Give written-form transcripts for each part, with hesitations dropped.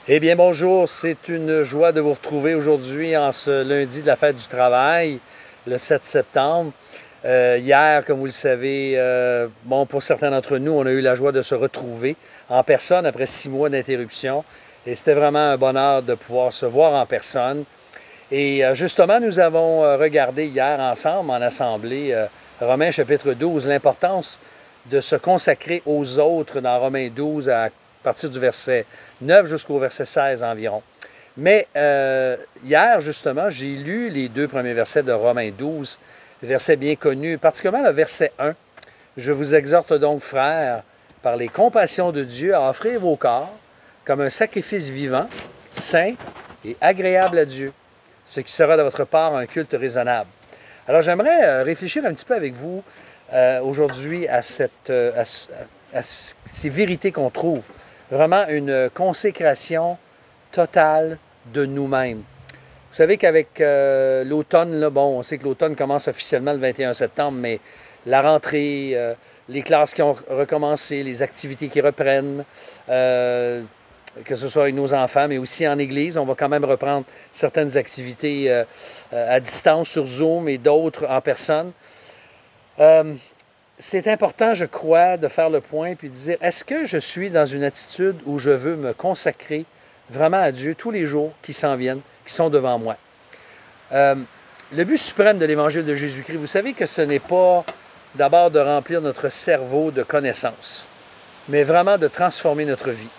Eh bien, bonjour, c'est une joie de vous retrouver aujourd'hui en ce lundi de la fête du travail, le 7 septembre. Hier, comme vous le savez, pour certains d'entre nous, on a eu la joie de se retrouver en personne après 6 mois d'interruption. Et c'était vraiment un bonheur de pouvoir se voir en personne. Et justement, nous avons regardé hier ensemble en assemblée Romains chapitre 12, l'importance de se consacrer aux autres dans Romains 12 à partir du verset 9 jusqu'au verset 16 environ. Mais hier, justement, j'ai lu les 2 premiers versets de Romains 12, versets bien connus, particulièrement le verset 1. « Je vous exhorte donc, frères, par les compassions de Dieu, à offrir vos corps comme un sacrifice vivant, saint et agréable à Dieu, ce qui sera de votre part un culte raisonnable. » Alors, j'aimerais réfléchir un petit peu avec vous aujourd'hui à ces vérités qu'on trouve. Vraiment une consécration totale de nous-mêmes. Vous savez qu'avec l'automne, là, bon, on sait que l'automne commence officiellement le 21 septembre, mais la rentrée, les classes qui ont recommencé, les activités qui reprennent, que ce soit avec nos enfants, mais aussi en Église, on va quand même reprendre certaines activités à distance sur Zoom et d'autres en personne. C'est important, je crois, de faire le point puis de dire, est-ce que je suis dans une attitude où je veux me consacrer vraiment à Dieu tous les jours qui s'en viennent, qui sont devant moi? Le but suprême de l'Évangile de Jésus-Christ, vous savez que ce n'est pas d'abord de remplir notre cerveau de connaissances, mais vraiment de transformer notre vie.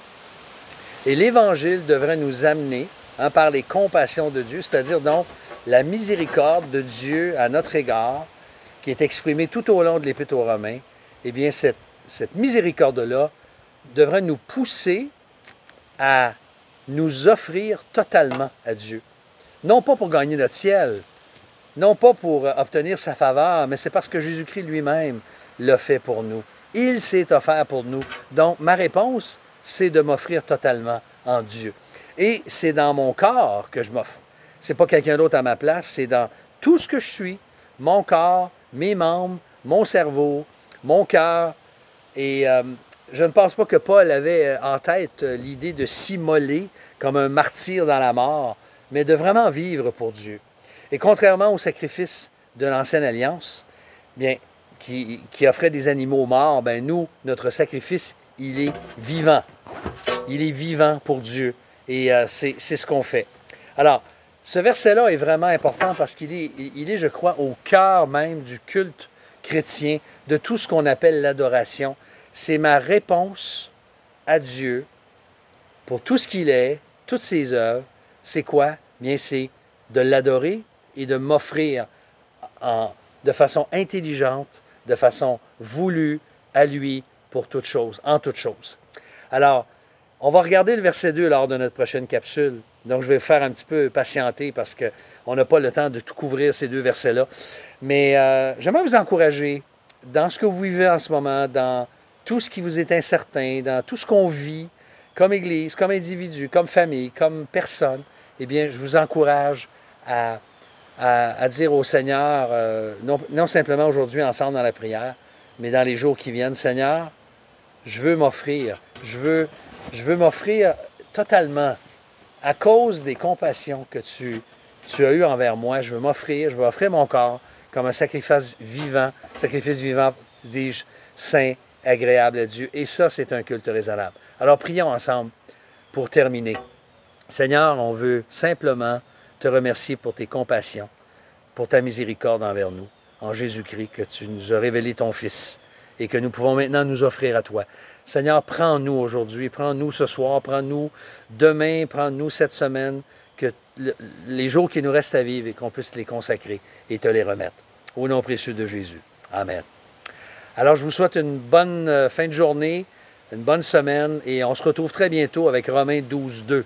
Et l'Évangile devrait nous amener, par les compassions de Dieu, c'est-à-dire donc la miséricorde de Dieu à notre égard, qui est exprimée tout au long de l'Épître aux Romains, eh bien, cette miséricorde-là devrait nous pousser à nous offrir totalement à Dieu. Non pas pour gagner notre ciel, non pas pour obtenir sa faveur, mais c'est parce que Jésus-Christ lui-même l'a fait pour nous. Il s'est offert pour nous. Donc, ma réponse, c'est de m'offrir totalement en Dieu. Et c'est dans mon corps que je m'offre. Ce n'est pas quelqu'un d'autre à ma place, c'est dans tout ce que je suis, mon corps, mes membres, mon cerveau, mon cœur. Et je ne pense pas que Paul avait en tête l'idée de s'immoler comme un martyr dans la mort, mais de vraiment vivre pour Dieu. Et contrairement au sacrifice de l'Ancienne Alliance, bien, qui offrait des animaux morts, bien, nous, notre sacrifice, il est vivant. Il est vivant pour Dieu. Et c'est ce qu'on fait. Alors, ce verset-là est vraiment important parce qu'il est, je crois, au cœur même du culte chrétien, de tout ce qu'on appelle l'adoration. C'est ma réponse à Dieu pour tout ce qu'il est, toutes ses œuvres. C'est quoi? Bien, c'est de l'adorer et de m'offrir de façon intelligente, de façon voulue à lui pour toute chose, en toute chose. Alors, on va regarder le verset 2 lors de notre prochaine capsule. Donc, je vais faire un petit peu patienter parce qu'on n'a pas le temps de tout couvrir ces 2 versets-là. Mais j'aimerais vous encourager dans ce que vous vivez en ce moment, dans tout ce qui vous est incertain, dans tout ce qu'on vit comme Église, comme individu, comme famille, comme personne. Eh bien, je vous encourage à dire au Seigneur, non simplement aujourd'hui ensemble dans la prière, mais dans les jours qui viennent, Seigneur, je veux m'offrir, je veux m'offrir totalement à cause des compassions que tu as eues envers moi. Je veux offrir mon corps comme un sacrifice vivant, dis-je, saint, agréable à Dieu. Et ça, c'est un culte raisonnable. Alors, prions ensemble pour terminer. Seigneur, on veut simplement te remercier pour tes compassions, pour ta miséricorde envers nous, en Jésus-Christ, que tu nous as révélé ton Fils et que nous pouvons maintenant nous offrir à toi. Seigneur, prends-nous aujourd'hui, prends-nous ce soir, prends-nous demain, prends-nous cette semaine, que les jours qui nous restent à vivre et qu'on puisse les consacrer et te les remettre. Au nom précieux de Jésus. Amen. Alors, je vous souhaite une bonne fin de journée, une bonne semaine et on se retrouve très bientôt avec Romains 12, 2.